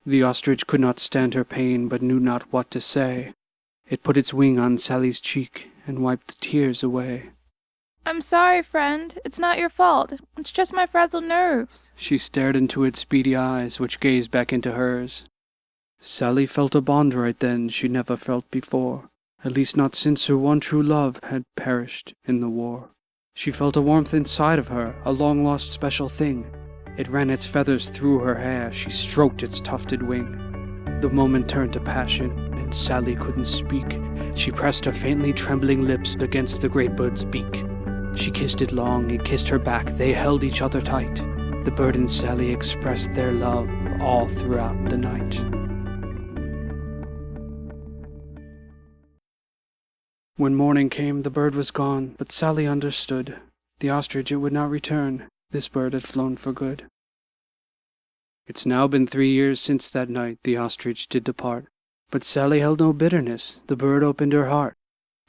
The ostrich could not stand her pain, but knew not what to say. It put its wing on Sally's cheek and wiped the tears away. I'm sorry, friend. It's not your fault. It's just my frazzled nerves. She stared into its beady eyes, which gazed back into hers. Sally felt a bond right then she never felt before, at least not since her one true love had perished in the war. She felt a warmth inside of her, a long-lost special thing. It ran its feathers through her hair, she stroked its tufted wing. The moment turned to passion, and Sally couldn't speak. She pressed her faintly trembling lips against the great bird's beak. She kissed it long, it kissed her back, they held each other tight. The bird and Sally expressed their love all throughout the night. When morning came, the bird was gone, but Sally understood. The ostrich, it would not return. This bird had flown for good. It's now been 3 years since that night the ostrich did depart. But Sally held no bitterness, the bird opened her heart.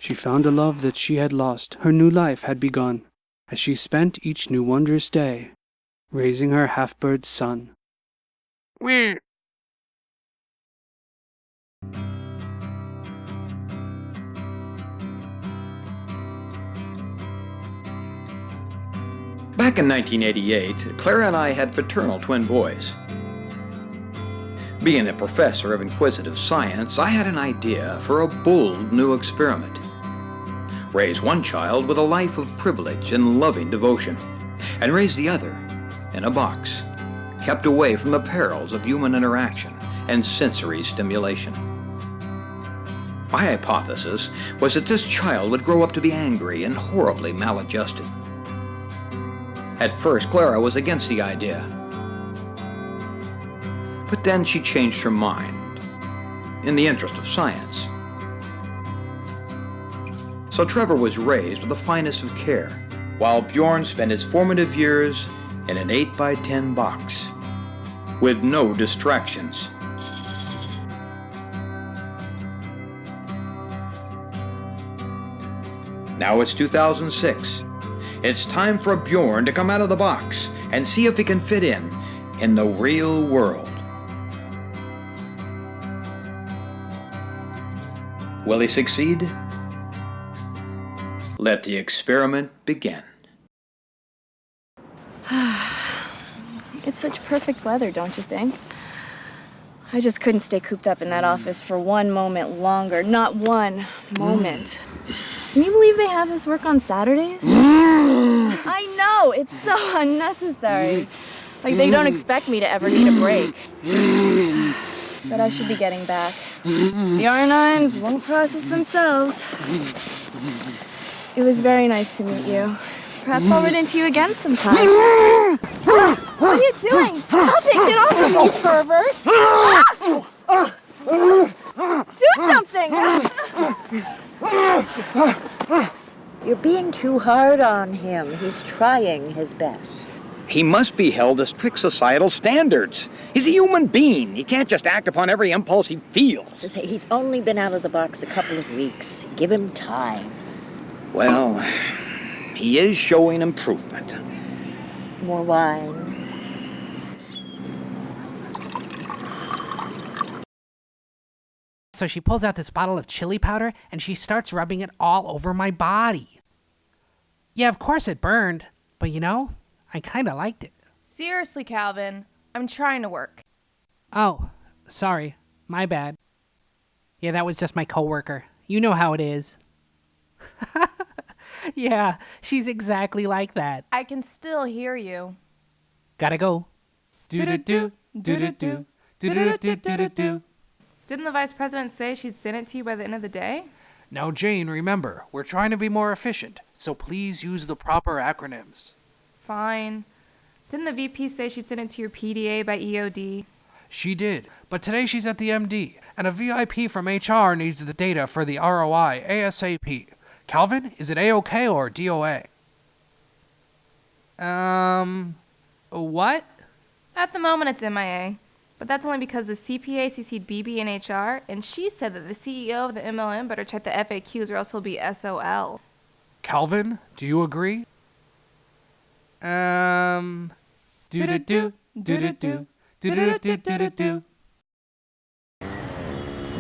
She found a love that she had lost, her new life had begun, as she spent each new wondrous day, raising her half-bird son. Back in 1988, Clara and I had fraternal twin boys. Being a professor of inquisitive science, I had an idea for a bold new experiment. Raise one child with a life of privilege and loving devotion, and raise the other in a box, kept away from the perils of human interaction and sensory stimulation. My hypothesis was that this child would grow up to be angry and horribly maladjusted. At first, Clara was against the idea. But then she changed her mind, in the interest of science. So Trevor was raised with the finest of care, while Bjorn spent his formative years in an 8x10 box, with no distractions. Now it's 2006. It's time for Bjorn to come out of the box and see if he can fit in the real world. Will he succeed? Let the experiment begin. It's such perfect weather, don't you think? I just couldn't stay cooped up in that office for one moment longer. Not one moment. Can you believe they have us work on Saturdays? I know, it's so unnecessary. Like they don't expect me to ever need a break. But I should be getting back. The R9s won't process themselves. It was very nice to meet you. Perhaps I'll run into you again sometime. What are you doing? Stop it! Get off of me, pervert! Do something! You're being too hard on him. He's trying his best. He must be held to strict societal standards. He's a human being. He can't just act upon every impulse he feels. He's only been out of the box a couple of weeks. Give him time. Well, he is showing improvement. More wine. So she pulls out this bottle of chili powder and she starts rubbing it all over my body. Yeah, of course it burned, but you know, I kind of liked it. Seriously, Calvin. I'm trying to work. Oh, sorry. My bad. Yeah, that was just my coworker. You know how it is. Yeah, she's exactly like that. I can still hear you. Gotta go. Do-do-do, do-do-do, do-do-do-do-do-do. Didn't the vice president say she'd send it to you by the end of the day? Now, Jane, remember, we're trying to be more efficient, so please use the proper acronyms. Fine. Didn't the VP say she'd send it to your PDA by EOD? She did, but today she's at the MD, and a VIP from HR needs the data for the ROI ASAP. Calvin, is it A-OK or DOA? What? At the moment, it's MIA. But that's only because the CPA CC'd BB and HR, and she said that the CEO of the MLM better check the FAQs or else he'll be SOL. Calvin, do you agree? Do-do-do, do-do-do, do-do-do, do-do-do, do-do-do.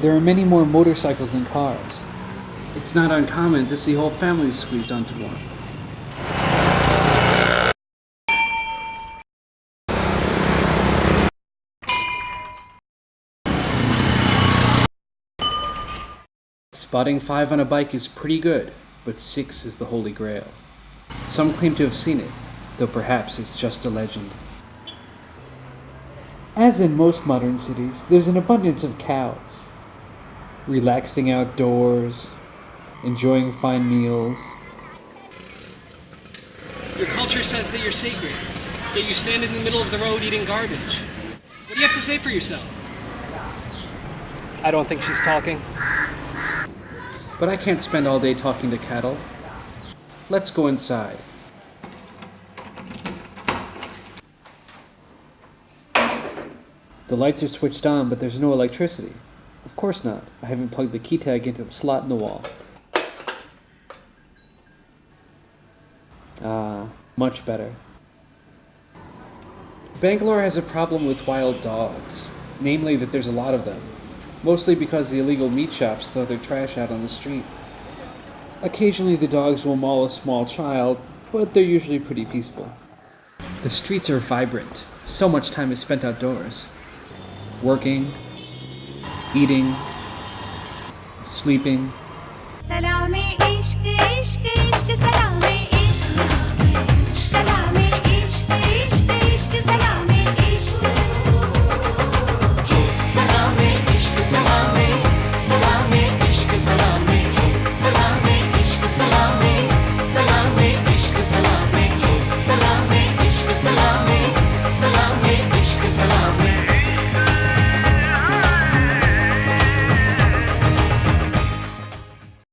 There are many more motorcycles than cars. It's not uncommon to see whole families squeezed onto one. Spotting 5 on a bike is pretty good, but 6 is the holy grail. Some claim to have seen it, though perhaps it's just a legend. As in most modern cities, there's an abundance of cows. Relaxing outdoors, enjoying fine meals. Your culture says that you're sacred, yet you stand in the middle of the road eating garbage. What do you have to say for yourself? I don't think she's talking. But I can't spend all day talking to cattle. Let's go inside. The lights are switched on, but there's no electricity. Of course not. I haven't plugged the key tag into the slot in the wall. Ah, much better. Bangalore has a problem with wild dogs. Namely that there's a lot of them. Mostly because the illegal meat shops throw their trash out on the street. Occasionally the dogs will maul a small child, but they're usually pretty peaceful. The streets are vibrant. So much time is spent outdoors. Working, eating, sleeping. Salame, ishq, ishq, ishq, salame.